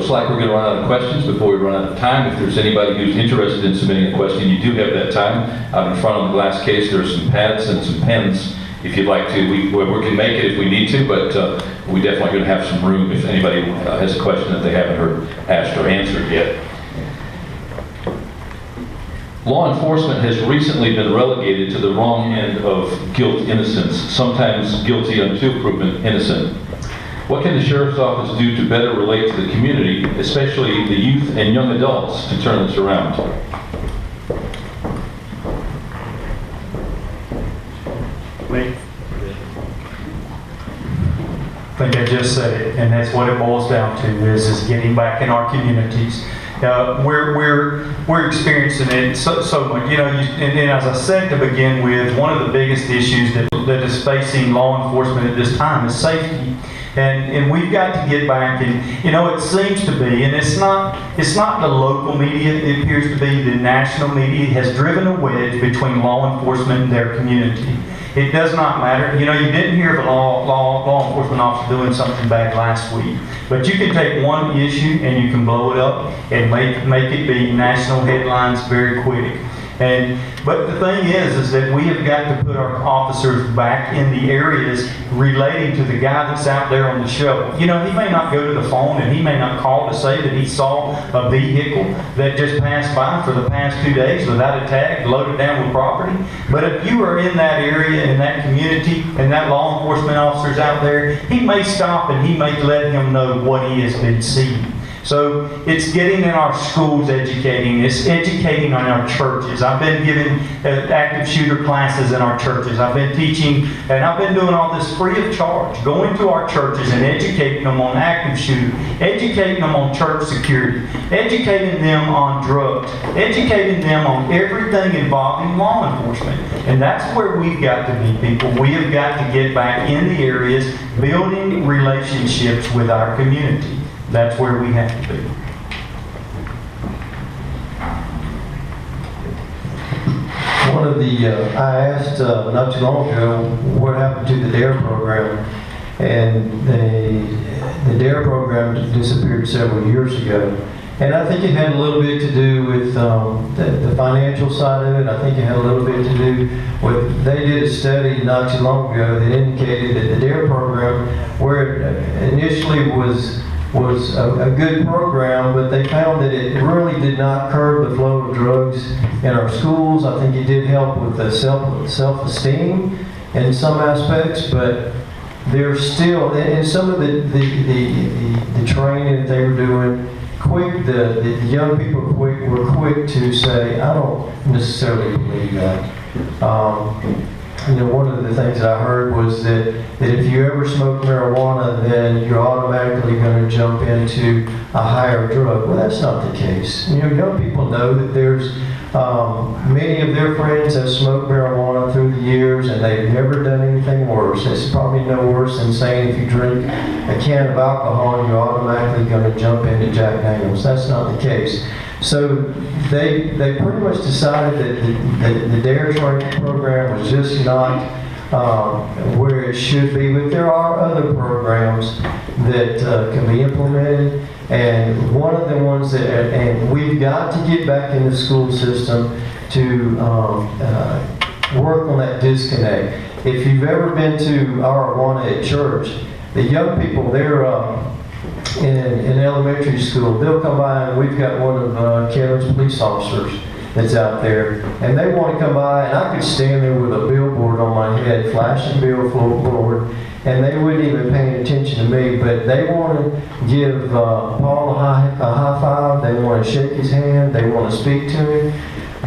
looks like we're going to run out of questions before we run out of time. If there's anybody who's interested in submitting a question, you do have that time. Out in front on the glass case, there's some pads and some pens if you'd like to. We can make it if we need to, but we definitely going to have some room if anybody has a question that they haven't heard asked or answered yet. Law enforcement has recently been relegated to the wrong end of guilt-innocence, sometimes guilty until proven innocent. What can the Sheriff's Office do to better relate to the community, especially the youth and young adults, to turn this around? Me? I think I just said it, and that's what it boils down to, is getting back in our communities. We're experiencing it so much. You know, and as I said to begin with, one of the biggest issues that is facing law enforcement at this time is safety. And we've got to get back, and you know, it seems to be, and it's not the local media, it appears to be the national media has driven a wedge between law enforcement and their community. It does not matter. You know, you didn't hear of a law enforcement officer doing something bad last week, but you can take one issue and you can blow it up and make it be national headlines very quick. But the thing is that we have got to put our officers back in the areas relating to the guy that's out there on the show. You know, he may not go to the phone and he may not call to say that he saw a vehicle that just passed by for the past 2 days without a tag, loaded down with property. But if you are in that area, in that community, and that law enforcement officer's out there, he may stop and he may let him know what he has been seeing. So it's getting in our schools, educating. It's educating on our churches. I've been giving active shooter classes in our churches. I've been teaching, and I've been doing all this free of charge, going to our churches and educating them on active shooter, educating them on church security, educating them on drugs, educating them on everything involving law enforcement. And that's where we've got to be, people. We have got to get back in the areas, building relationships with our community. That's where we have to be. One of the, I asked not too long ago what happened to the DARE program, and the DARE program disappeared several years ago. And I think it had a little bit to do with the financial side of it. I think it had a little bit to do with, they did a study not too long ago that indicated that the DARE program, where it initially was a good program, but they found that it really did not curb the flow of drugs in our schools. I think it did help with the self-esteem in some aspects, but there's still, in some of the training that they were doing, the young people were quick to say, I don't necessarily believe that. You know, one of the things that I heard was that if you ever smoke marijuana, then you're automatically going to jump into a higher drug. Well, that's not the case. You know, young people know that there's many of their friends have smoked marijuana through the years and they've never done anything worse. It's probably no worse than saying if you drink a can of alcohol, you're automatically going to jump into Jack Daniels. That's not the case. So they pretty much decided that the DARE training program was just not where it should be, but there are other programs that can be implemented, and one of the ones that, and we've got to get back in the school system to work on that disconnect. If you've ever been to our Awana at church, the young people, they're in elementary school, they'll come by, and we've got one of Kevin's police officers that's out there, and they want to come by, and I could stand there with a billboard on my head, flashing billboard, and they wouldn't even pay attention to me, but they want to give Paul a high five, they want to shake his hand, they want to speak to him,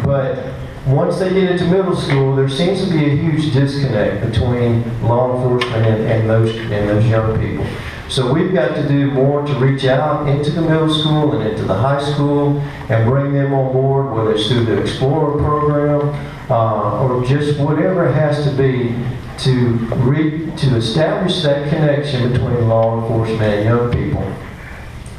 but once they get into middle school, there seems to be a huge disconnect between law enforcement and those young people. So we've got to do more to reach out into the middle school and into the high school and bring them on board, whether it's through the Explorer program or just whatever it has to be to establish that connection between law enforcement and young people.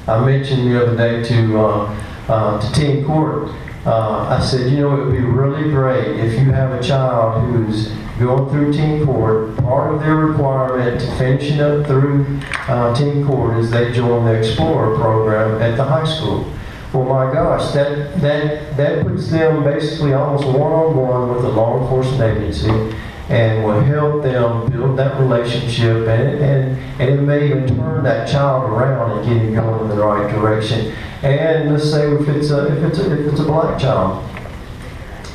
I mentioned the other day to Team Court, I said, you know, it would be really great if you have a child who's going through teen court. Part of their requirement to finishing up through teen court is they join the Explorer program at the high school. Well, my gosh, that puts them basically almost one-on-one with a law enforcement agency, and will help them build that relationship, and it may even turn that child around and get him going in the right direction. And let's say if it's a black child,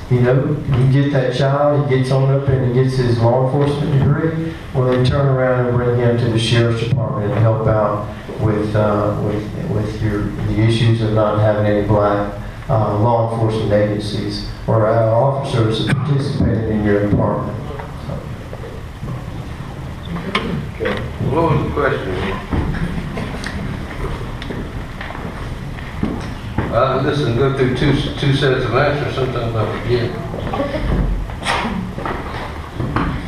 you know, you get that child, he gets on up and he gets his law enforcement degree, well, they turn around and bring him to the sheriff's department and help out with the issues of not having any black law enforcement agencies or officers participating in your department. Okay. What was the question? Listen, go through two sets of answers, sometimes I forget.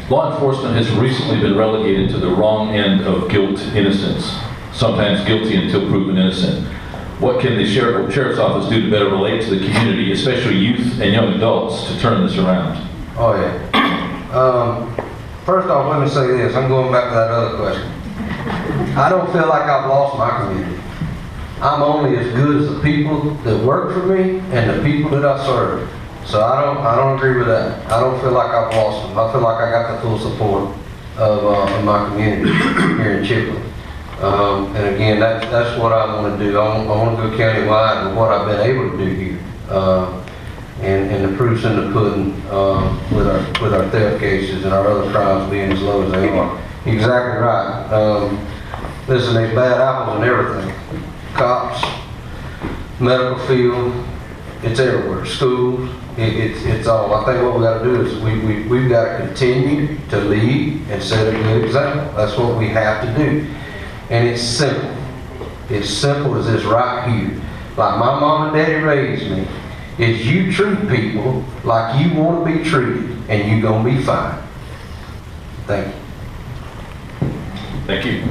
Law enforcement has recently been relegated to the wrong end of guilt, innocence, sometimes guilty until proven innocent. What can the sheriff's office do to better relate to the community, especially youth and young adults, to turn this around? Oh, yeah. First off, let me say this. I'm going back to that other question. I don't feel like I've lost my community. I'm only as good as the people that work for me and the people that I serve. So I don't agree with that. I don't feel like I've lost them. I feel like I got the full support of in my community here in Chipley. And again, that's what I want to do. I want to go countywide with what I've been able to do here. And the proof's in the pudding with our theft cases and our other crimes being as low as they are. Exactly right. Listen, there's bad apples and everything. Cops, medical field, it's everywhere. Schools, it's all. I think what we got to do is we've got to continue to lead and set a good example. That's what we have to do. And it's simple. It's simple as this right here. Like my mom and daddy raised me, is you treat people like you want to be treated, and you're going to be fine. Thank you. Thank you.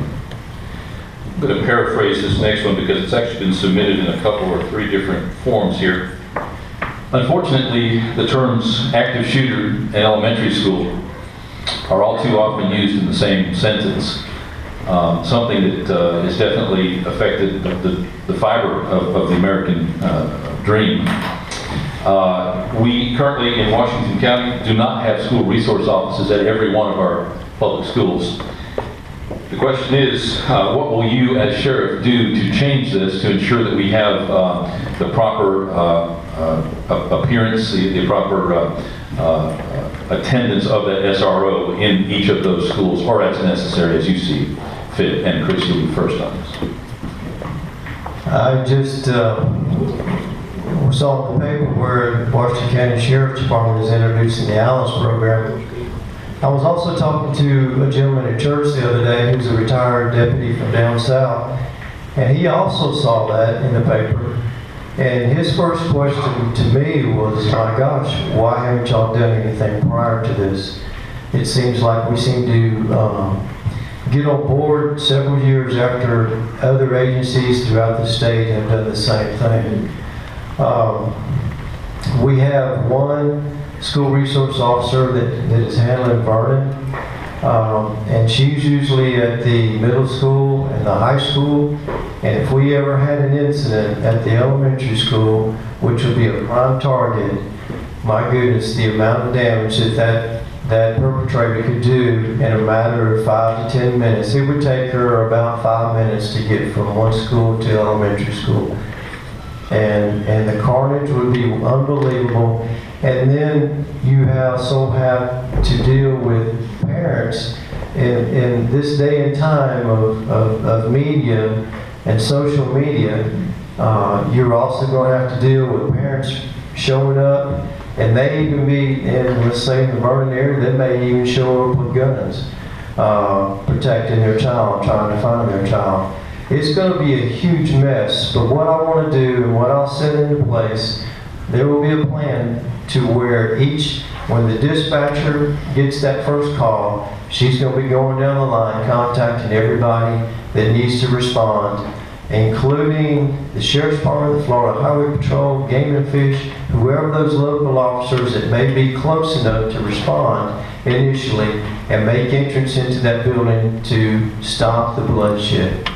I'm going to paraphrase this next one because it's actually been submitted in a couple or three different forms here. Unfortunately, the terms active shooter and elementary school are all too often used in the same sentence. Something that has definitely affected the fiber of the American dream. We currently in Washington County do not have school resource offices at every one of our public schools. The question is, what will you as sheriff do to change this to ensure that we have the proper appearance, the proper attendance of that SRO in each of those schools, or as necessary as you see fit? And Chris, you'll be first on this. I just saw in the paper where Washington County Sheriff's Department is introducing the ALICE program. I was also talking to a gentleman at church the other day who's a retired deputy from down south, and he also saw that in the paper. And his first question to me was, my gosh, why haven't y'all done anything prior to this? It seems like we seem to get on board several years after other agencies throughout the state have done the same thing. We have one school resource officer that is handling Vernon, and she's usually at the middle school and the high school. And if we ever had an incident at the elementary school, which would be a prime target, my goodness, the amount of damage that perpetrator could do in a matter of 5 to 10 minutes. It would take her about 5 minutes to get from one school to elementary school. And the carnage would be unbelievable. And then you also have to deal with parents in this day and time of media and social media. You're also going to have to deal with parents showing up, and they even be in, let's say, in the Vernon area, they may even show up with guns, protecting their child, trying to find their child. It's going to be a huge mess, but what I want to do and what I'll set into place, there will be a plan to where when the dispatcher gets that first call, she's going to be going down the line, contacting everybody that needs to respond, including the Sheriff's Department, the Florida Highway Patrol, Game and Fish, whoever those local officers that may be close enough to respond initially and make entrance into that building to stop the bloodshed.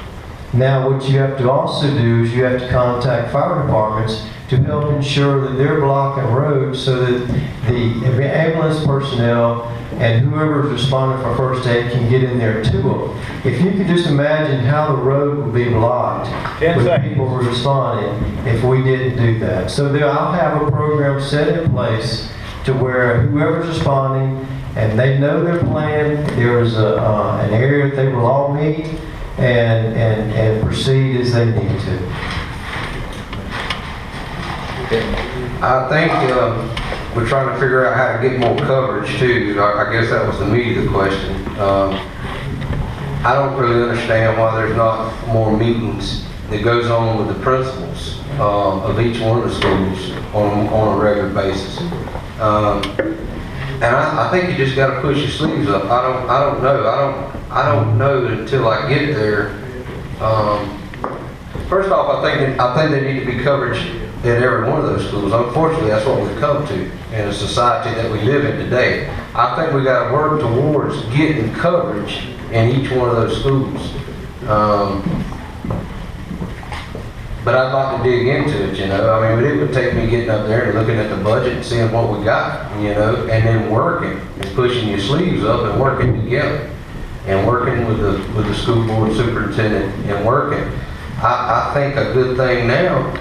Now, what you have to also do is you have to contact fire departments to help ensure that they're blocking roads so that the ambulance personnel and whoever's responding for first aid can get in there to them. If you could just imagine how the road would be blocked with people responding if we didn't do that. So I'll have a program set in place to where whoever's responding and they know their plan, there's an area that they will all meet and proceed as they need to. I think we're trying to figure out how to get more coverage too. I guess that was the meat of the question. I don't really understand why there's not more meetings that goes on with the principals of each one of the schools on a regular basis. And I think you just got to push your sleeves up. I don't know. I don't know until I get there. First off, I think there need to be coverage at every one of those schools. Unfortunately, that's what we've come to in a society that we live in today. I think we got to work towards getting coverage in each one of those schools. But I'd like to dig into it, you know. I mean, it would take me getting up there and looking at the budget and seeing what we got, you know, and then working and pushing your sleeves up and working together and working with the school board superintendent and working. I think a good thing now.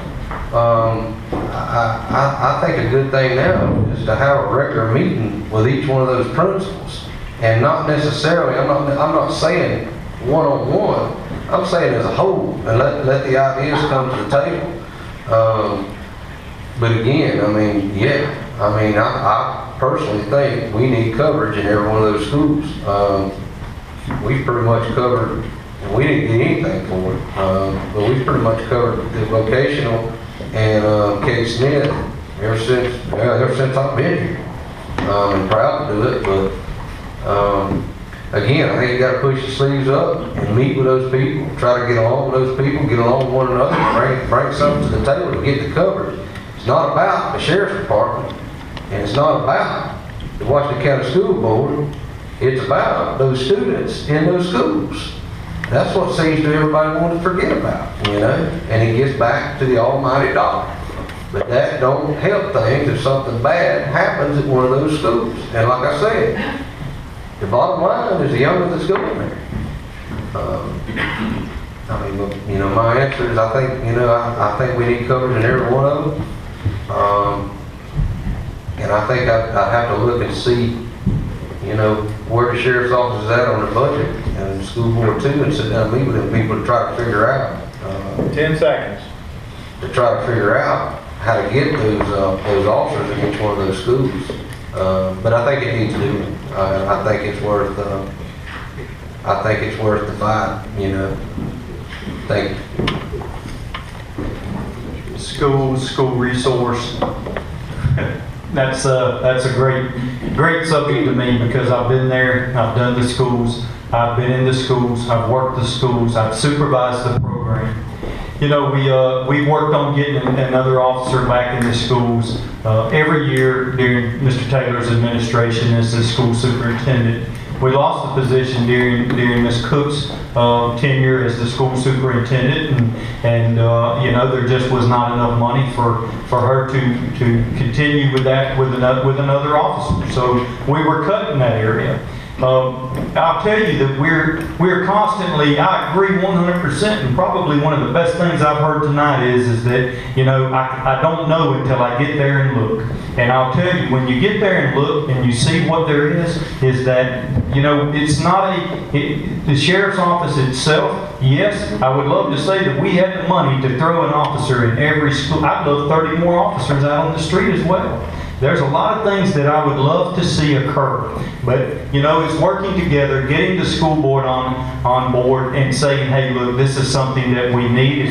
I think a good thing now is to have a regular meeting with each one of those principals, and not necessarily. I'm not saying one-on-one. I'm saying as a whole, and let the ideas come to the table. But again, I mean, yeah, I personally think we need coverage in every one of those schools. We've pretty much covered, and we didn't get anything for it, but we've pretty much covered the vocational and Kate Smith ever since I've been here. I'm proud to do it, but again, I think you got to push your sleeves up and meet with those people, try to get along with those people, get along with one another, and bring something to the table to get the coverage. It's not about the sheriff's department, and it's not about the Washington County School Board. It's about those students in those schools. That's what seems to everybody want to forget about, you know, and it gets back to the almighty dollar. But that don't help things if something bad happens at one of those schools. And like I said, the bottom line is the younger that's going there. I mean, you know, my answer is I think we need coverage in every one of them. And I think I have to look and see, you know, where the sheriff's office is at on the budget and the school board too, and sit down and meet with them people to try to figure out. 10 seconds. To try to figure out how to get those officers in each one of those schools. But I think it needs to do it. I think it's worth the fight, you know. Thank you. School resource. That's a great subject to me because I've been there, I've done the schools, I've been in the schools, I've worked the schools, I've supervised the program. You know, we worked on getting another officer back in the schools every year during Mr. Taylor's administration as the school superintendent. We lost the position during Ms. Cook's tenure as the school superintendent, and you know, there just was not enough money for her to continue with that with another officer. So we were cut in that area. I'll tell you that we're constantly, I agree 100%, and probably one of the best things I've heard tonight is that, you know, I don't know until I get there and look. And I'll tell you, when you get there and look and you see what there is that, you know, it's not the sheriff's office itself. Yes, I would love to say that we had the money to throw an officer in every school. I'd love 30 more officers out on the street as well. There's a lot of things that I would love to see occur, But, you know, it's working together, getting the school board on board and saying, hey, look, this is something that we need.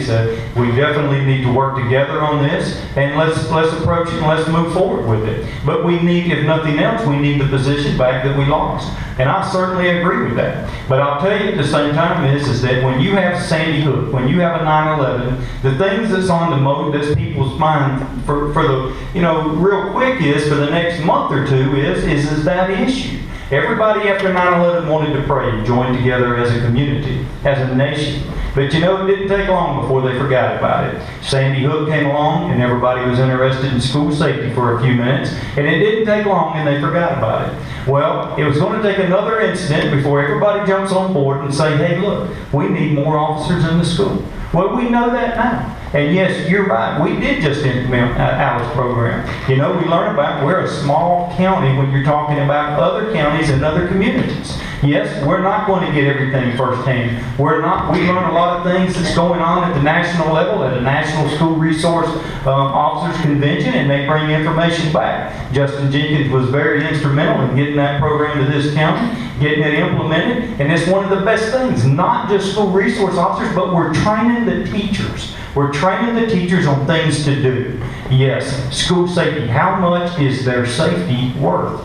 We definitely need to work together on this, and let's approach it and let's move forward with it. But we need, if nothing else, we need the position back that we lost. And I certainly agree with that. But I'll tell you at the same time is that when you have Sandy Hook, when you have a 9/11, the things that's on that's people's mind for the, you know, real quick is for the next month or two is that issue. Everybody after 9/11 wanted to pray and join together as a community, as a nation. But you know, it didn't take long before they forgot about it. Sandy Hook came along and everybody was interested in school safety for a few minutes, and it didn't take long and they forgot about it. Well, it was going to take another incident before everybody jumps on board and say, hey, look, we need more officers in the school. Well, we know that now. And yes, you're right. We did just implement Alice program. You know, we learn about we're a small county when you're talking about other counties and other communities. Yes, we're not going to get everything firsthand. We're not. We learn a lot of things that's going on at the national level, at a National School Resource Officers Convention, and they bring information back. Justin Jenkins was very instrumental in getting that program to this county, getting it implemented, and it's one of the best things. Not just school resource officers, but we're training the teachers. We're training the teachers on things to do. Yes, school safety. How much is their safety worth?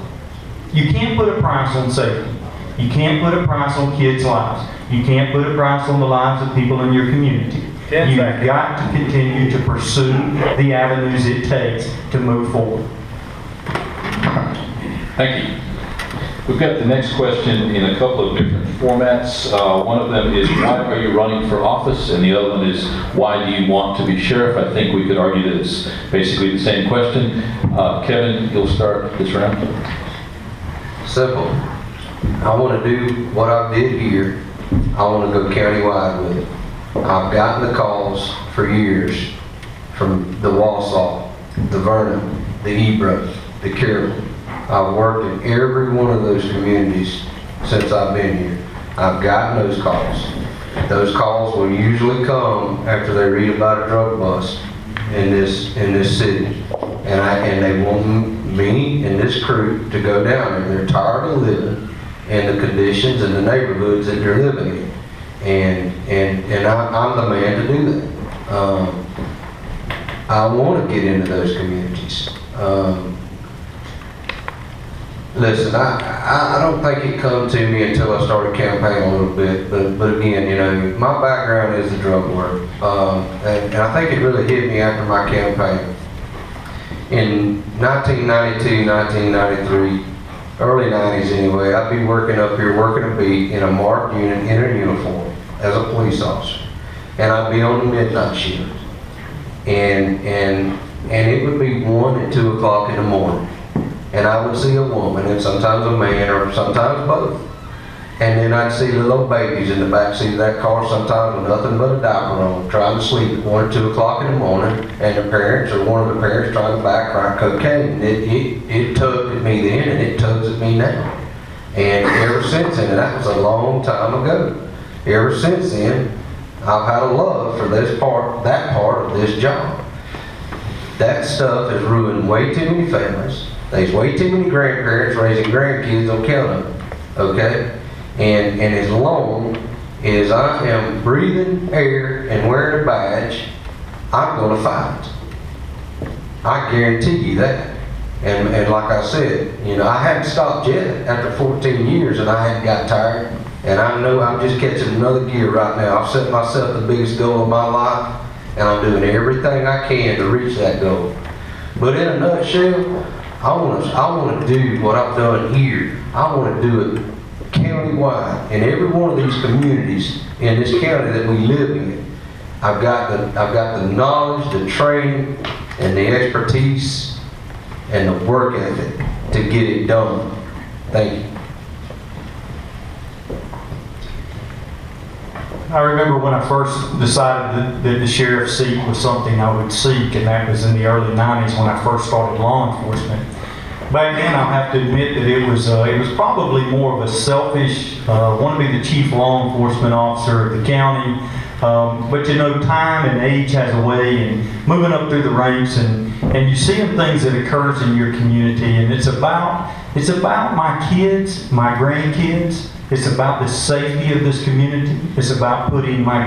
You can't put a price on safety. You can't put a price on kids' lives. You can't put a price on the lives of people in your community. You've got to continue to pursue the avenues it takes to move forward. Thank you. We've got the next question in a couple of different formats. One of them is, why are you running for office? And the other one is, why do you want to be sheriff? I think we could argue that it's basically the same question. Kevin, you'll start this round. Simple. I want to do what I did here. I want to go countywide with it. I've gotten the calls for years from the Wausau, the Vernon, the Ebro, the Carroll. I've worked in every one of those communities since I've been here. I've gotten those calls. Those calls will usually come after they read about a drug bust in this city, and they want me and this crew to go down there. They're tired of living in the conditions and the neighborhoods that they're living in, and I'm the man to do that. I want to get into those communities. Listen, I don't think it come to me until I started campaigning a little bit, but again, you know, my background is the drug work, and I think it really hit me after my campaign. In 1992, 1993, early 90s anyway, I'd be working up here, working a beat in a marked unit, in a uniform, as a police officer, and I'd be on the midnight shift, and it would be 1 and 2 o'clock in the morning. And I would see a woman, and sometimes a man, or sometimes both. And then I'd see the little babies in the back seat of that car, sometimes with nothing but a diaper on, trying to sleep at 1 or 2 o'clock in the morning, and the parents, or one of the parents, trying to buy crack cocaine. It tugged at me then, and it tugs at me now. And ever since then, and that was a long time ago, ever since then, I've had a love for that part of this job. That stuff has ruined way too many families. There's way too many grandparents raising grandkids on count of it, okay? And as long as I am breathing air and wearing a badge, I'm going to fight. I guarantee you that. And like I said, you know, I hadn't stopped yet after 14 years, and I hadn't got tired. And I know I'm just catching another gear right now. I've set myself the biggest goal of my life, and I'm doing everything I can to reach that goal. But in a nutshell, I want to do what I've done here. I want to do it countywide in every one of these communities in this county that we live in. I've got the knowledge, the training, and the expertise, and the work ethic to get it done. Thank you. I remember when I first decided that the sheriff's seat was something I would seek, and that was in the early 90s when I first started law enforcement. Back then, I'll have to admit that it was probably more of a selfish, want to be the chief law enforcement officer of the county, But you know, time and age has a way, and moving up through the ranks, and you see things that occurs in your community, and it's about my kids, my grandkids. It's about the safety of this community. It's about putting my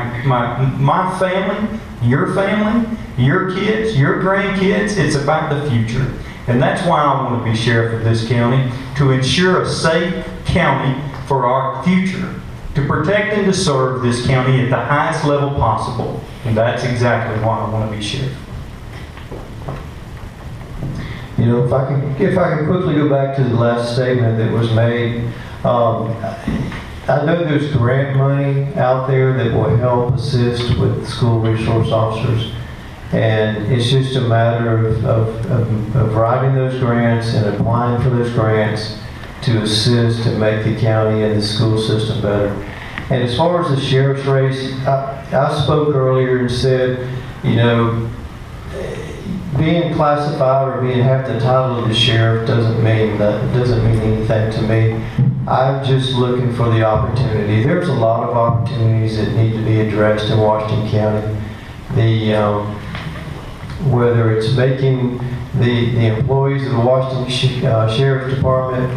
family, your kids, your grandkids. It's about the future. And that's why I want to be sheriff of this county, to ensure a safe county for our future, to protect and to serve this county at the highest level possible. And that's exactly why I want to be sheriff. You know, if I could quickly go back to the last statement that was made. I know there's grant money out there that will help assist with school resource officers. And it's just a matter of writing those grants and applying for those grants to assist and make the county and the school system better. And as far as the sheriff's race, I spoke earlier and said, you know, being classified or having the title of the sheriff doesn't mean anything to me. I'm just looking for the opportunity. There's a lot of opportunities that need to be addressed in Washington County. Whether it's making the employees of the Washington Sheriff's Department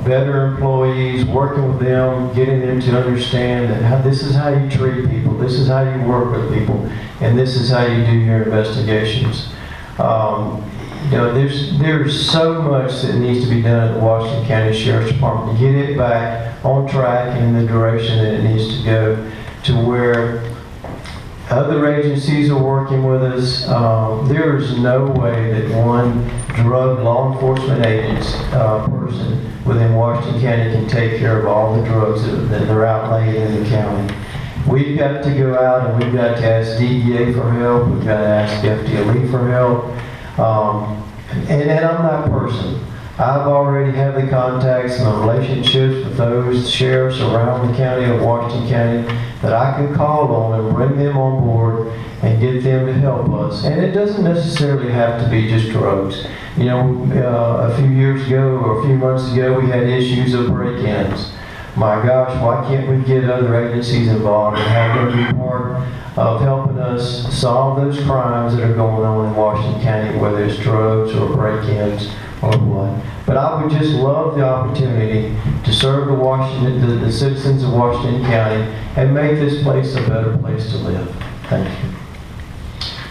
better employees, working with them, getting them to understand that this is how you treat people, this is how you work with people, and this is how you do your investigations. You know, there's so much that needs to be done at the Washington County Sheriff's Department to get it back on track and in the direction that it needs to go, to where other agencies are working with us. There is no way that one drug law enforcement person within Washington County can take care of all the drugs that are outlaid in the county. We've got to go out and we've got to ask DEA for help. We've got to ask FDLE for help. And I'm that person. I've already had the contacts and the relationships with those sheriffs around the county of Washington County that I could call on and bring them on board and get them to help us. And it doesn't necessarily have to be just drugs. You know, a few years ago or a few months ago, we had issues of break-ins. My gosh, why can't we get other agencies involved and have them be part of helping us solve those crimes that are going on in Washington County, whether it's drugs or break-ins or what. But I would just love the opportunity to serve the citizens of Washington County and make this place a better place to live. Thank you.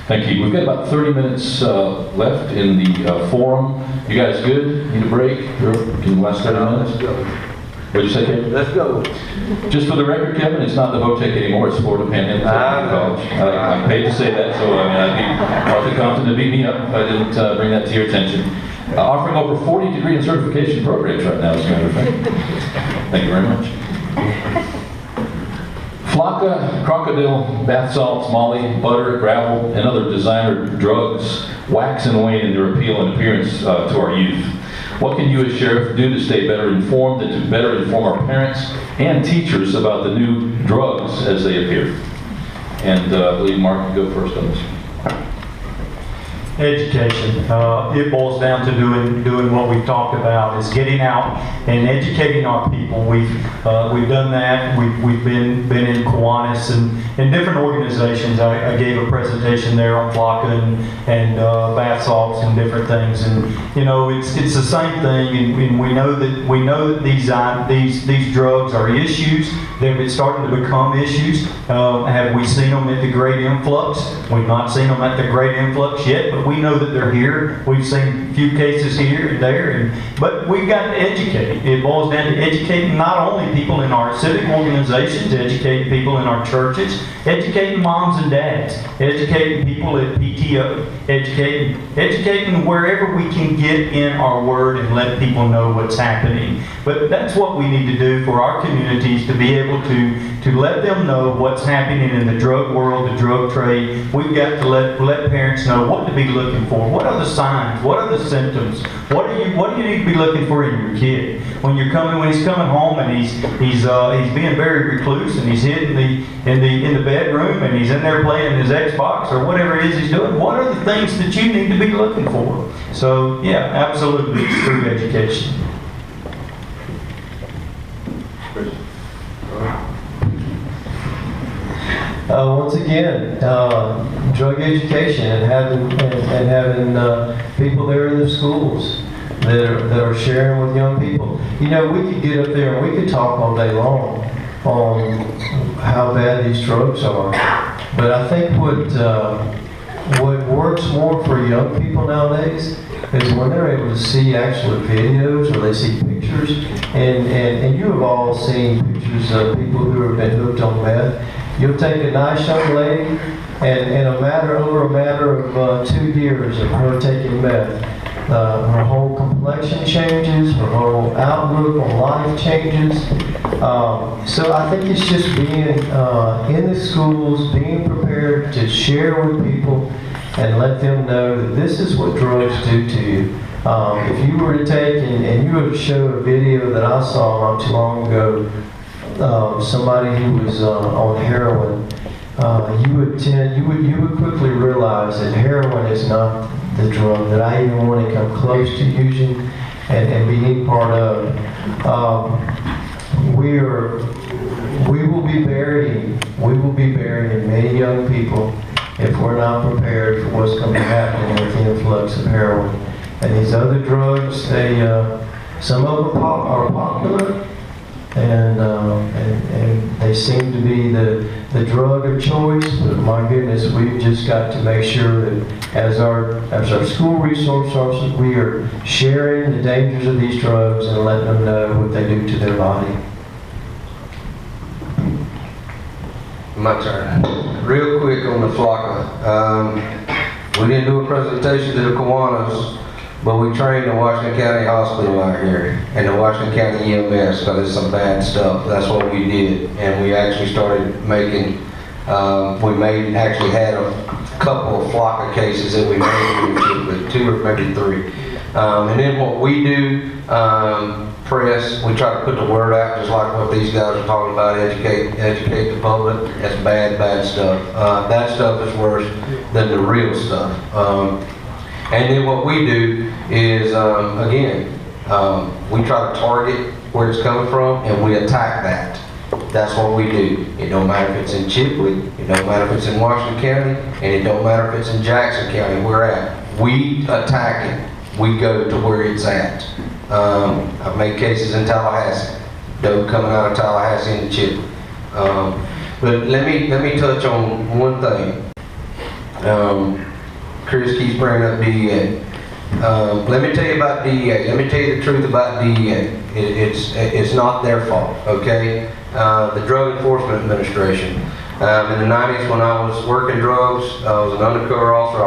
Thank you. We've got about 30 minutes left in the forum. You guys good? Need a break? Can you last 30 minutes? Let's go. What'd you say, Kevin? Let's go. Just for the record, Kevin, it's not the VOTEC anymore, it's Florida Panhandle Technical College. I'm paid to say that, so I'd be Arthur Compton to beat me up if I didn't bring that to your attention. Offering over 40 degree and certification programs right now, as a matter of fact. Thank you very much. Flocka, crocodile, bath salts, molly, butter, gravel, and other designer drugs wax and wane in their appeal and appearance to our youth. What can you as sheriff do to stay better informed and to better inform our parents and teachers about the new drugs as they appear? And I believe Mark can go first on this. Education. It boils down to doing what we've talked about, is getting out and educating our people. We've done that. We've been in Kiwanis and different organizations. I gave a presentation there on Flocka and bath salts and different things. And you know, it's the same thing. And we know that these drugs are issues. They're starting to become issues. Have we seen them at the great influx? We've not seen them at the great influx yet, but we know that they're here. We've seen a few cases here and there, but we've got to educate. It boils down to educating not only people in our civic organizations, educating people in our churches, educating moms and dads, educating people at PTO, educating wherever we can get in our word and let people know what's happening. But that's what we need to do for our communities, to be able to let them know what's happening in the drug world, the drug trade. We've got to let parents know what to be looking for. What are the signs? What are the symptoms? What do you need to be looking for in your kid when he's coming home and he's being very recluse and he's hid in the bedroom and he's in there playing his Xbox or whatever it is he's doing? What are the things that you need to be looking for? So yeah, absolutely, it's through education. once again, drug education and having people there in the schools that are sharing with young people. You know, we could get up there and we could talk all day long on how bad these drugs are, but I think what works more for young people nowadays is when they're able to see actual videos or they see pictures, and you have all seen pictures of people who have been hooked on meth. You'll take a nice young lady, and over a matter of 2 years of her taking meth, her whole complexion changes, her whole outlook on life changes. So I think it's just being in the schools, being prepared to share with people and let them know that this is what drugs do to you. If you were to take and you would show a video that I saw not too long ago, somebody who was on heroin, you would quickly realize that heroin is not the drug that I even want to come close to using and being part of. We will be burying many young people if we're not prepared for what's going to happen with the influx of heroin. And these other drugs, some of them are popular, and they seem to be the drug of choice. But my goodness, we've just got to make sure that as our school resource officers, we are sharing the dangers of these drugs and letting them know what they do to their body. My turn. Real quick on the Flocka. We didn't do a presentation to the Kiwanis, but we trained the Washington County Hospital out here and the Washington County EMS because it's some bad stuff. That's what we did. And we actually started making, actually had a couple of Flocka cases that we made with 2 or maybe 3. And then what we do, press, we try to put the word out just like what these guys are talking about, educate the public. That's bad stuff. That stuff is worse than the real stuff. And then what we do is, we try to target where it's coming from and we attack that. That's what we do. It don't matter if it's in Chipley, it don't matter if it's in Washington County, and it don't matter if it's in Jackson County, we're at. We attack it. We go to where it's at. I've made cases in Tallahassee, dope coming out of Tallahassee into Chipley. But let me touch on one thing. Chris keeps bringing up DEA. Let me tell you about DEA. Let me tell you the truth about DEA. It's not their fault, okay? The Drug Enforcement Administration. In the 90s when I was working drugs, I was an undercover officer.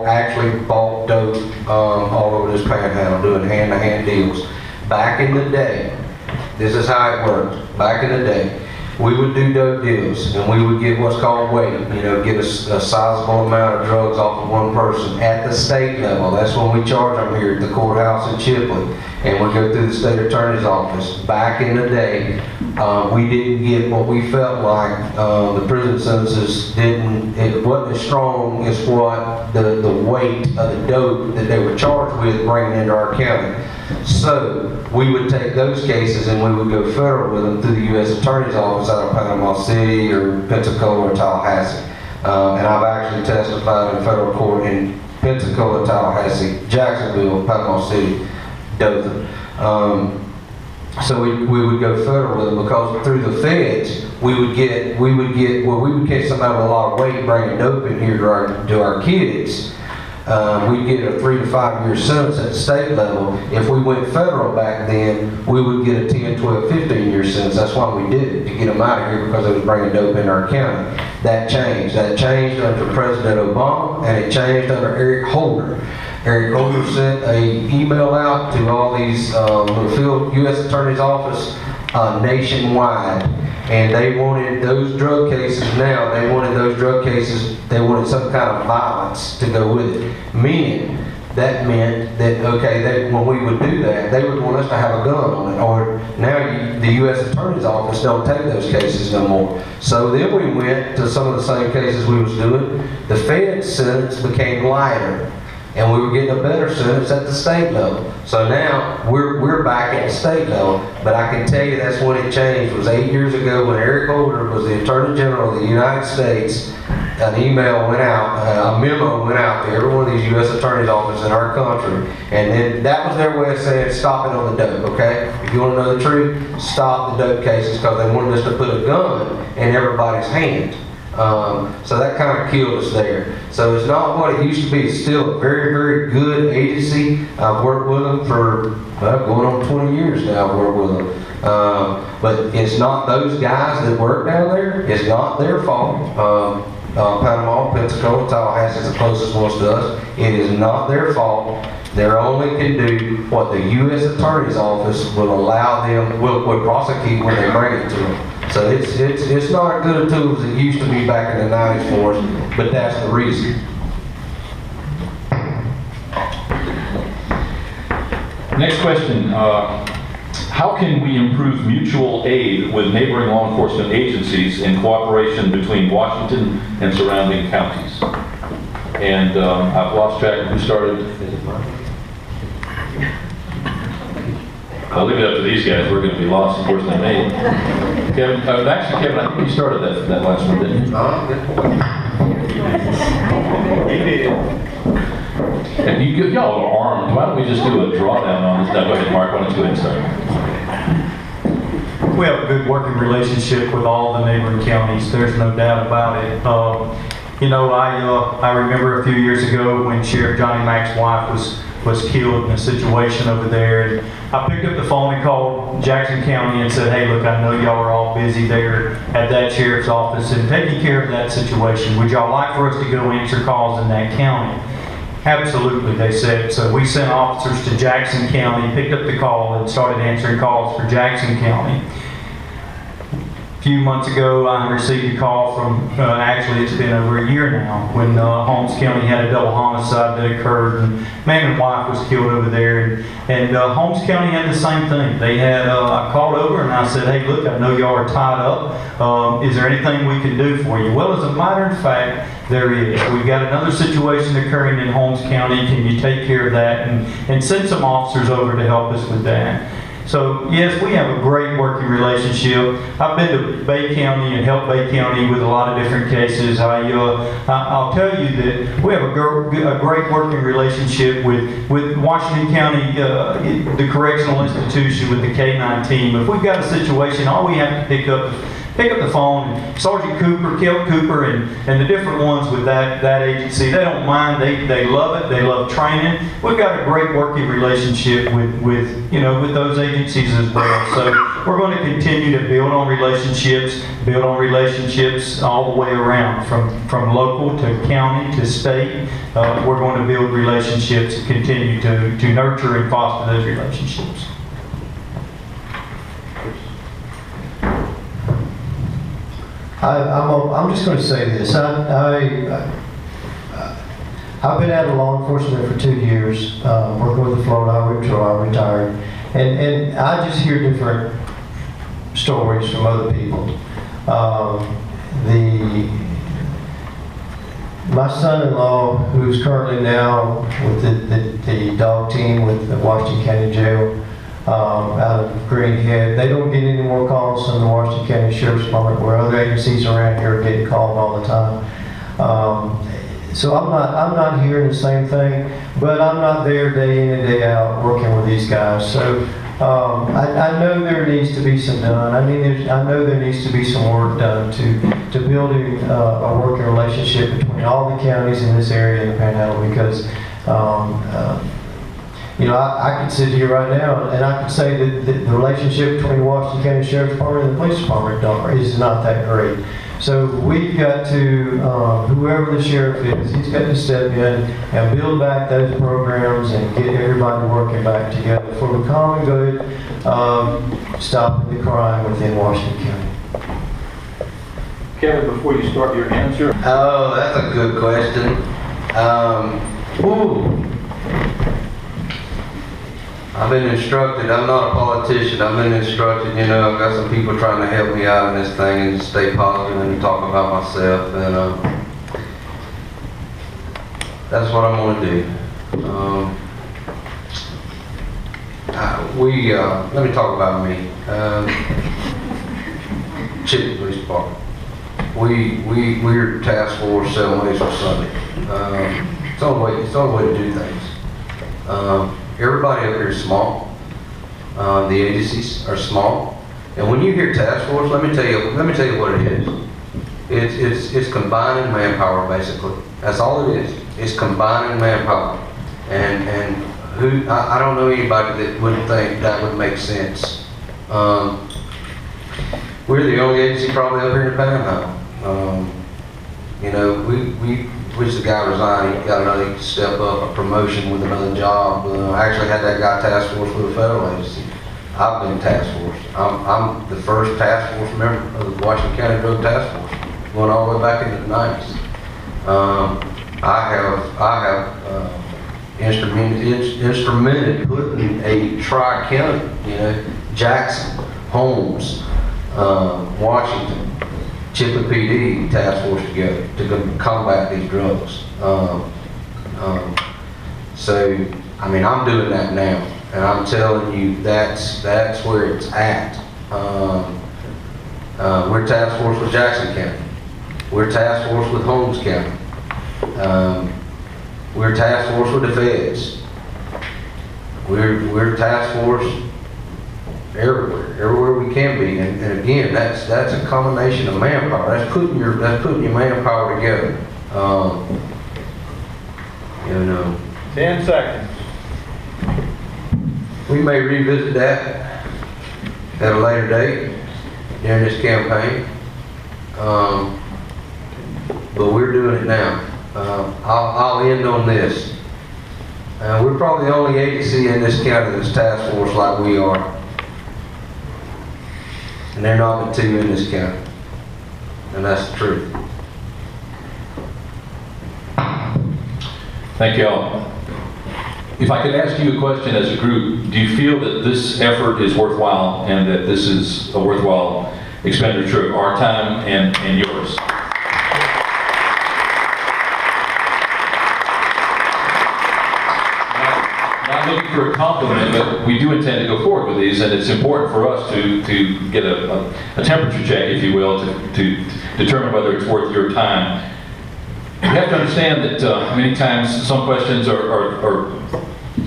I actually bought dope all over this panhandle, doing hand-to-hand deals. Back in the day, this is how it worked. Back in the day, we would do dope deals, and we would get what's called weight. You know, get a sizable amount of drugs off of one person at the state level. That's when we charge them here at the courthouse in Chipley, and we go through the state attorney's office. Back in the day, we didn't get what we felt like the prison sentences didn't. It wasn't as strong as what the weight of the dope that they were charged with bringing into our county. So we would take those cases and we would go federal with them through the U.S. Attorney's Office out of Panama City or Pensacola or Tallahassee. And I've actually testified in federal court in Pensacola, Tallahassee, Jacksonville, Panama City, Dothan. So we would go federal with them because through the feds we would catch somebody with a lot of weight bringing dope in here to our kids. We'd get a 3 to 5 year sentence at the state level. If we went federal back then, we would get a 10, 12, 15 year sentence. That's why we did it, to get them out of here because they was bringing dope in our county. That changed. That changed under President Obama, and it changed under Eric Holder. Eric Holder sent an email out to all these field U.S. Attorney's Office nationwide, and they wanted those drug cases now, they wanted some kind of violence to go with it. Meaning, that meant that, okay, when we would do that, they would want us to have a gun on it, or now the U.S. Attorney's Office don't take those cases no more. So then we went to some of the same cases we was doing. The Fed sentence became lighter. And we were getting a better sentence at the state level. So now, we're back at the state level. But I can tell you that's when it changed. It was 8 years ago when Eric Holder was the Attorney General of the United States. An email went out, a memo went out to every one of these U.S. Attorney's offices in our country. And then that was their way of saying, stop it on the dope, okay? If you want to know the truth, stop the dope cases, because they wanted us to put a gun in everybody's hand. So that kind of killed us there. So it's not what it used to be. It's still a very, very good agency. I've worked with them for going on 20 years now. I've worked with them. But it's not those guys that work down there. It's not their fault. Panama, Pensacola, Tallahassee is the closest ones to us. It is not their fault. They only can do what the U.S. Attorney's Office will allow them, will prosecute when they bring it to them. So it's not as good a tool as it used to be back in the 90s for us, but that's the reason. Next question. How can we improve mutual aid with neighboring law enforcement agencies in cooperation between Washington and surrounding counties? And I've lost track of who started. I'll leave it up to these guys. We're going to be lost, of course, than me. Kevin, actually, Kevin, I think you started that last one, didn't you? He did. And y'all are armed. Why don't we just do a drawdown on this? Now, go ahead, Mark. Why don't you go ahead and start? We have a good working relationship with all the neighboring counties. There's no doubt about it. You know, I remember a few years ago when Sheriff Johnny Mack's wife was killed in a situation over there. And I picked up the phone and called Jackson County and said, hey, look, I know y'all are all busy there at that sheriff's office and taking care of that situation. Would y'all like for us to go answer calls in that county? Absolutely, they said. So we sent officers to Jackson County, picked up the call, and started answering calls for Jackson County. A few months ago, I received a call from, actually it's been over a year now, when Holmes County had a double homicide that occurred, and man and wife was killed over there, and Holmes County had the same thing. They had, I called over and I said, hey, look, I know y'all are tied up. Is there anything we can do for you? Well, as a matter of fact, there is. We've got another situation occurring in Holmes County. Can you take care of that? And send some officers over to help us with that. So yes, we have a great working relationship. I've been to Bay County and helped Bay County with a lot of different cases. I'll tell you that we have a great working relationship with Washington County, the correctional institution, with the K-9 team. If we've got a situation, all we have to pick up the phone, and Sergeant Cooper, Kel Cooper, and the different ones with that agency, they don't mind. They love it. They love training. We've got a great working relationship with those agencies as well. So we're going to continue to build on relationships all the way around, from local to county to state. We're going to build relationships and continue to nurture and foster those relationships. I'm just going to say this. I've been out of law enforcement for 2 years, working with the Florida Highway Patrol. I retired, and I just hear different stories from other people. My son-in-law, who's currently now with the dog team with the Washington County Jail, out of Greenhead, they don't get any more calls from the Washington County Sheriff's Department, where other agencies around here are getting called all the time. So I'm not hearing the same thing, but I'm not there day in and day out working with these guys. So I know there needs to be some done. I know there needs to be some work done to building a working relationship between all the counties in this area in the Panhandle, because I can sit here right now and I can say that the relationship between the Washington County Sheriff's Department and the Police Department is not that great. So we've got to, whoever the sheriff is, he's got to step in and build back those programs and get everybody working back together for the common good, stopping the crime within Washington County. Kevin, before you start your answer. Oh, that's a good question. I've been instructed, I'm not a politician, I've been instructed, I've got some people trying to help me out in this thing and stay positive and talk about myself, and that's what I'm going to do. Let me talk about me. Chipley Police Department. We're task force 7 days on Sunday. It's the only way to do things. Everybody up here is small. The agencies are small. And when you hear task force, let me tell you what it is. It's combining manpower, basically. That's all it is. It's combining manpower. And I don't know anybody that wouldn't think that would make sense. We're the only agency probably up here in the Panhandle. You know, we wish the guy resigned. He got another step up, a promotion with another job. I actually had that guy task force with a federal agency. I've been task force. I'm the first task force member of the Washington County Drug Task Force, going all the way back into the 90s. I have instrumented putting a tri-county, you know, Jackson, Holmes, Washington, Chipley PD task force together to combat these drugs. So, I mean, I'm doing that now, and I'm telling you that's where it's at. We're task force with Jackson County. We're task force with Holmes County. We're task force with the feds. We're task force everywhere we can be, and again, that's a combination of manpower. That's putting your manpower together. You know, 10 seconds. we may revisit that at a later date during this campaign, but we're doing it now. I'll end on this. We're probably the only agency in this county that's task force like we are. And there are not but 2 in this county. And that's the truth. Thank you all. If I could ask you a question as a group, do you feel that this effort is worthwhile and that this is a worthwhile expenditure of our time and yours? Not looking for a compliment, but we do intend to go forward with these, and it's important for us to get a temperature check, if you will, to determine whether it's worth your time. You have to understand that many times some questions are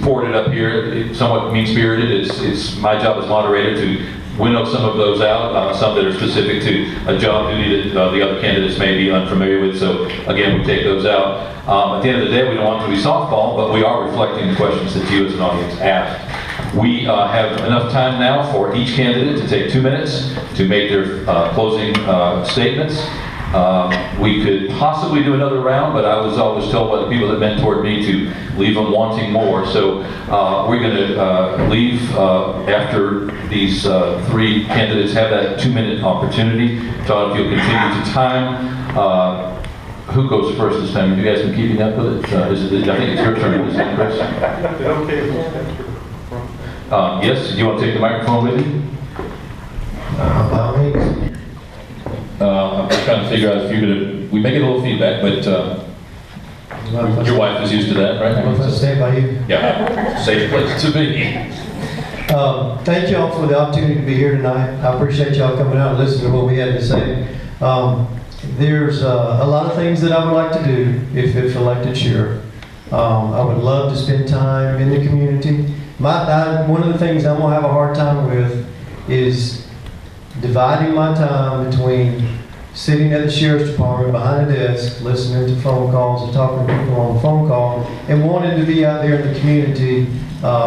forwarded up here, it's somewhat mean-spirited. It's my job as moderator to winnow some of those out, some that are specific to a job duty that the other candidates may be unfamiliar with. So again, we take those out. At the end of the day, we don't want it to be softball, but we are reflecting the questions that you as an audience asked. We have enough time now for each candidate to take 2 minutes to make their closing statements. We could possibly do another round, but I was always told by the people that mentored me to leave them wanting more. So we're going to leave after these 3 candidates have that 2-minute opportunity. Todd, if you'll continue to time. Who goes first this time? Have you guys been keeping up with it? I think it's your turn, isn't it, Chris? Yes, do you want to take the microphone with you? By all means. I'm just trying to figure out if you're going to, we may get a little feedback, but your wife is used to that, right? If I stay by you. Yeah, safe place to be. Thank y'all for the opportunity to be here tonight. I appreciate y'all coming out and listening to what we had to say. There's a lot of things that I would like to do if elected sheriff. I would love to spend time in the community. One of the things I'm gonna have a hard time with is dividing my time between sitting at the sheriff's department behind a desk, listening to phone calls and talking to people on the phone call, and wanting to be out there in the community,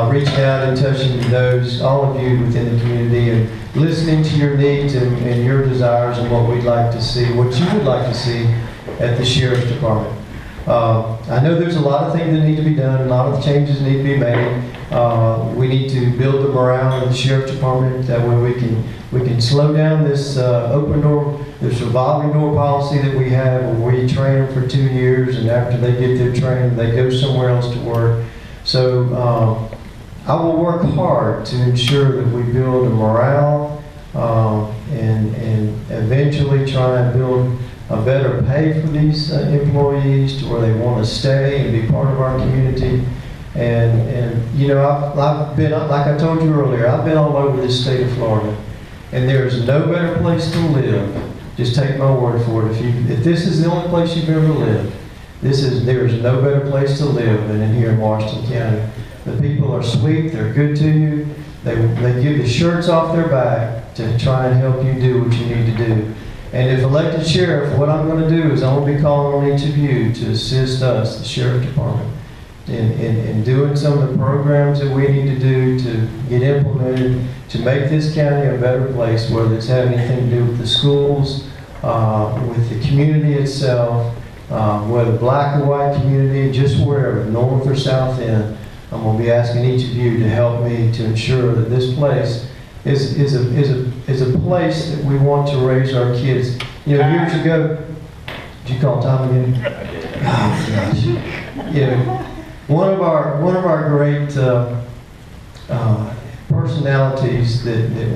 reaching out and touching those, all of you within the community, and listening to your needs and your desires and what we'd like to see, what you would like to see at the sheriff's department. I know there's a lot of things that need to be done, a lot of changes need to be made. We need to build the morale of the sheriff's department. That way we can slow down this open door, this revolving door policy that we have, where we train them for 2 years, and after they get their training, they go somewhere else to work. So I will work hard to ensure that we build a morale and eventually try and build a better pay for these employees to where they want to stay and be part of our community. And you know, I've been, like I told you earlier, I've been all over this state of Florida, and there's no better place to live. Just take my word for it. If this is the only place you've ever lived, there is no better place to live than in here in Washington County. The people are sweet, they're good to you, they give the shirts off their back to try and help you do what you need to do. And if elected sheriff, what I'm going to do is I'm going to be calling on each of you to assist us, the sheriff department, in doing some of the programs that we need to do to get implemented to make this county a better place, whether it's having anything to do with the schools, with the community itself, whether black or white community, just wherever, north or south end. I'm going to be asking each of you to help me to ensure that this place is a place that we want to raise our kids. You know, years ago, did you call Tom again? Oh, gosh. You know, one of our great personalities that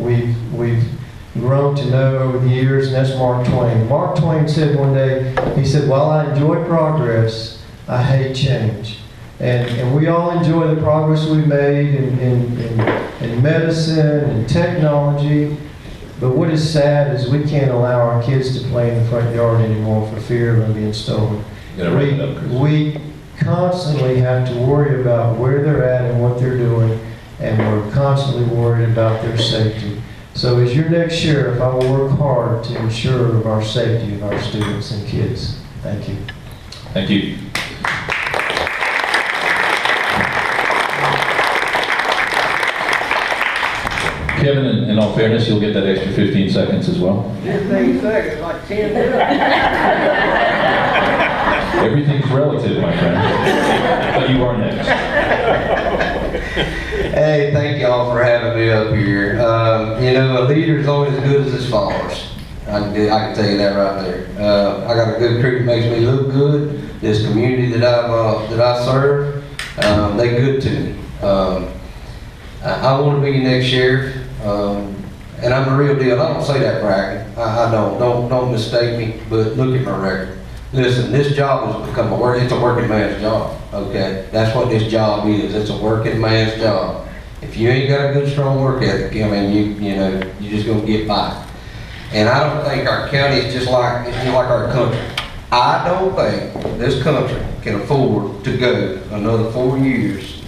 we've grown to know over the years, and that's Mark Twain. Mark Twain said one day, he said, "While I enjoy progress, I hate change." And we all enjoy the progress we've made in medicine and technology, but what is sad is we can't allow our kids to play in the front yard anymore for fear of them being stolen. We constantly have to worry about where they're at and what they're doing, and we're constantly worried about their safety. So as your next sheriff, I will work hard to ensure of our safety of our students and kids. Thank you. Thank you. Kevin, in all fairness, you'll get that extra 15 seconds as well. 15 seconds, like 10 minutes. Everything's relative, my friend. But you are next. Hey, thank y'all for having me up here. You know, a leader's only as good as his followers. I can tell you that right there. I got a good crew that makes me look good. This community that I serve, they good to me. I want to be your next sheriff, and I'm the real deal. I don't say that bragging. I don't mistake me. But look at my record. Listen, this job has become it's a working man's job. Okay, that's what this job is. It's a working man's job. If you ain't got a good, strong work ethic, I mean, you know, you're just gonna get by. And I don't think our county is just like our country. I don't think this country can afford to go another 4 years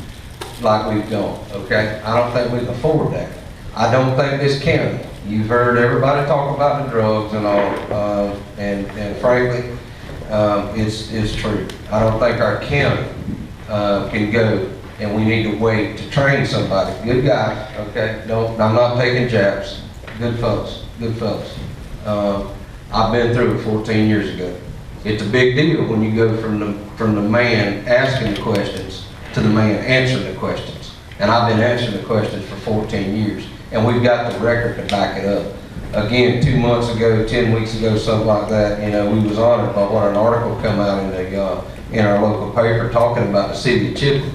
like we've gone. Okay, I don't think we can afford that. I don't think this county. You've heard everybody talk about the drugs and all, and frankly, it's true. I don't think our county can go, and we need to wait to train somebody. Good guys, okay? I'm not taking jabs. Good folks, good folks. I've been through it 14 years ago. It's a big deal when you go from the man asking the questions to the man answering the questions. And I've been answering the questions for 14 years, and we've got the record to back it up. Again, 2 months ago, 10 weeks ago, something like that, you know, we was honored by what an article come out in our local paper talking about the city of Chipley,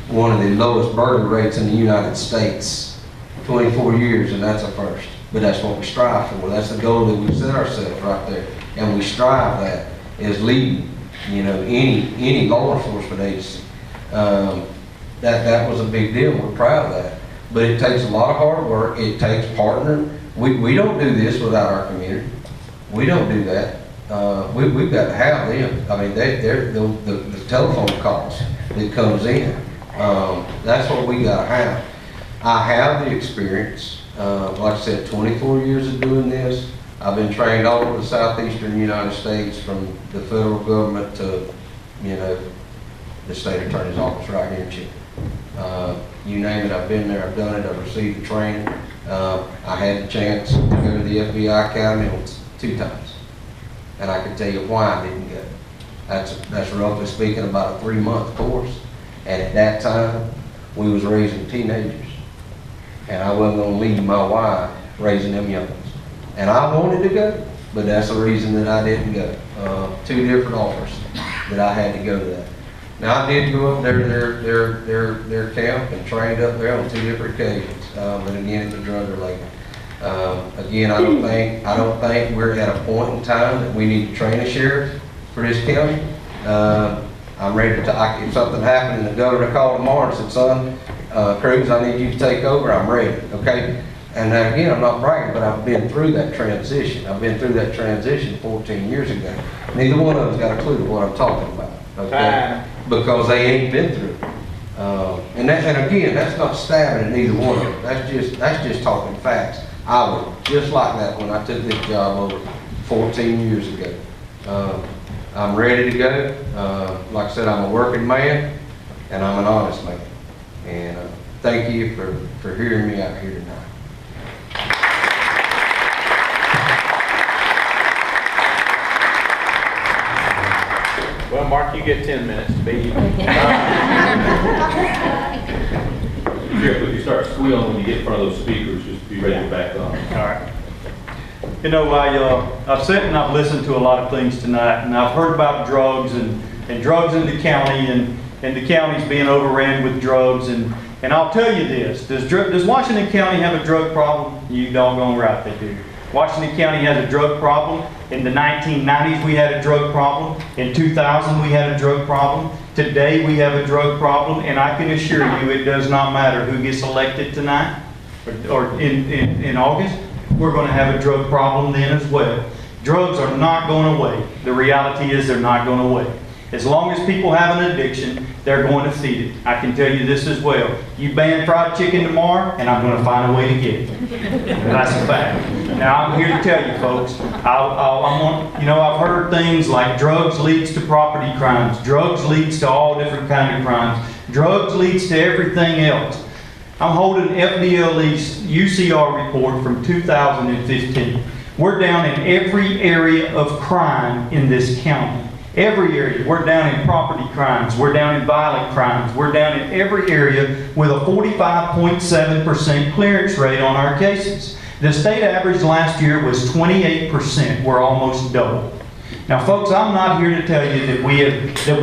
one of the lowest murder rates in the United States. 24 years, and that's a first. But that's what we strive for. That's the goal that we set ourselves right there. And we strive that as leading, you know, any law enforcement agency. That was a big deal. We're proud of that. But it takes a lot of hard work. It takes partnering. We don't do this without our community. We don't do that. We've got to have them. I mean, they're the telephone calls that comes in. That's what we got to have. I have the experience. Like I said, 24 years of doing this. I've been trained all over the southeastern United States, from the federal government to, you know, the state attorney's office right here in Chipley. You name it, I've been there, I've done it, I've received the training. I had the chance to go to the FBI Academy 2 times. And I can tell you why I didn't go. That's roughly speaking about a 3-month course. And at that time, we was raising teenagers. And I wasn't going to leave my wife raising them young ones. And I wanted to go, but that's the reason that I didn't go. 2 different offers that I had to go to that. Now I did go up there to their camp and trained up there on 2 different occasions. But again, it's a drug related. Again, I don't think we're at a point in time that we need to train a sheriff for this county. I'm ready to, if something happened and the governor called tomorrow and said, son, Cruz, I need you to take over, I'm ready, okay? And again, I'm not bragging, but I've been through that transition. I've been through that transition 14 years ago. Neither one of them's got a clue to what I'm talking about, okay? Because they ain't been through it. And again, that's not stabbing at neither one of them. That's just talking facts. I was just like that when I took this job over 14 years ago. I'm ready to go. Like I said, I'm a working man, and I'm an honest man. And thank you for hearing me out here tonight. Well, Mark, you get 10 minutes to be. Sheriff, if you start squealing when you get in front of those speakers, just be ready to back up. All right. You know, I've sat and I've listened to a lot of things tonight, and I've heard about drugs and drugs in the county, and the county's being overran with drugs. And I'll tell you this, does Washington County have a drug problem? You doggone right they do. Washington County has a drug problem. In the 1990s, we had a drug problem. In 2000, we had a drug problem. Today, we have a drug problem, and I can assure you it does not matter who gets elected tonight or in August. We're going to have a drug problem then as well. Drugs are not going away. The reality is they're not going away. As long as people have an addiction, they're going to feed it. I can tell you this as well. You ban fried chicken tomorrow, and I'm going to find a way to get it. That's a fact. Now, I'm here to tell you, folks, I've heard things like drugs leads to property crimes. Drugs leads to all different kinds of crimes. Drugs leads to everything else. I'm holding FDLE's UCR report from 2015. We're down in every area of crime in this county. Every area. We're down in property crimes. We're down in violent crimes. We're down in every area with a 45.7% clearance rate on our cases. The state average last year was 28%. We're almost double. Now, folks, I'm not here to tell you that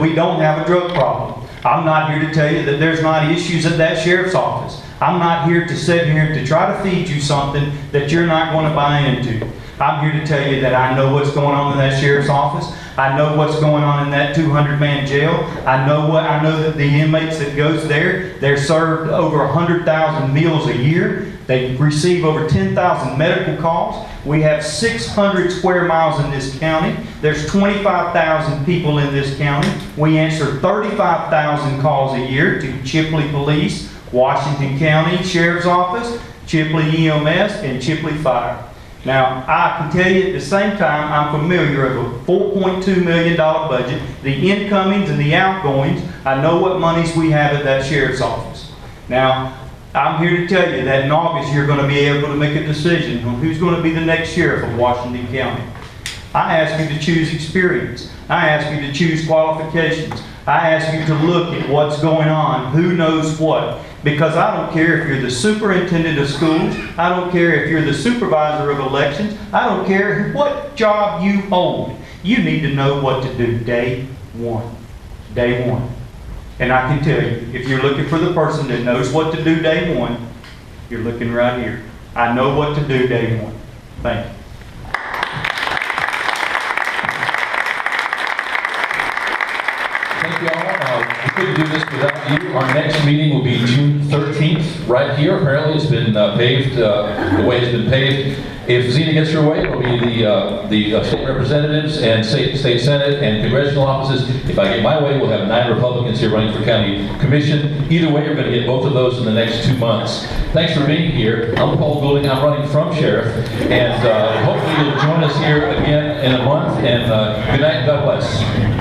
we don't have a drug problem. I'm not here to tell you that there's not issues at that sheriff's office. I'm not here to sit here to try to feed you something that you're not going to buy into. I'm here to tell you that I know what's going on in that sheriff's office. I know what's going on in that 200-man jail. I know that the inmates that goes there, they're served over 100,000 meals a year. They receive over 10,000 medical calls. We have 600 square miles in this county. There's 25,000 people in this county. We answer 35,000 calls a year to Chipley Police, Washington County Sheriff's Office, Chipley EMS, and Chipley Fire. Now, I can tell you at the same time, I'm familiar with a $4.2 million budget, the incomings and the outgoings. I know what monies we have at that sheriff's office. Now, I'm here to tell you that in August, you're going to be able to make a decision on who's going to be the next sheriff of Washington County. I ask you to choose experience. I ask you to choose qualifications. I ask you to look at what's going on, who knows what. Because I don't care if you're the superintendent of schools, I don't care if you're the supervisor of elections, I don't care what job you hold. You need to know what to do day one. Day one. And I can tell you, if you're looking for the person that knows what to do day one, you're looking right here. I know what to do day one. Thank you. Thank you all. We couldn't do this without you. Our next meeting will be June 13th, right here. Apparently it's been paved the way it's been paved. If Zena gets her way, it'll be the state representatives and state senate and congressional offices. If I get my way, we'll have 9 Republicans here running for county commission. Either way, you're going to get both of those in the next 2 months. Thanks for being here. I'm Paul Goulding. I'm running from sheriff. And hopefully you'll join us here again in a month. And good night and God bless.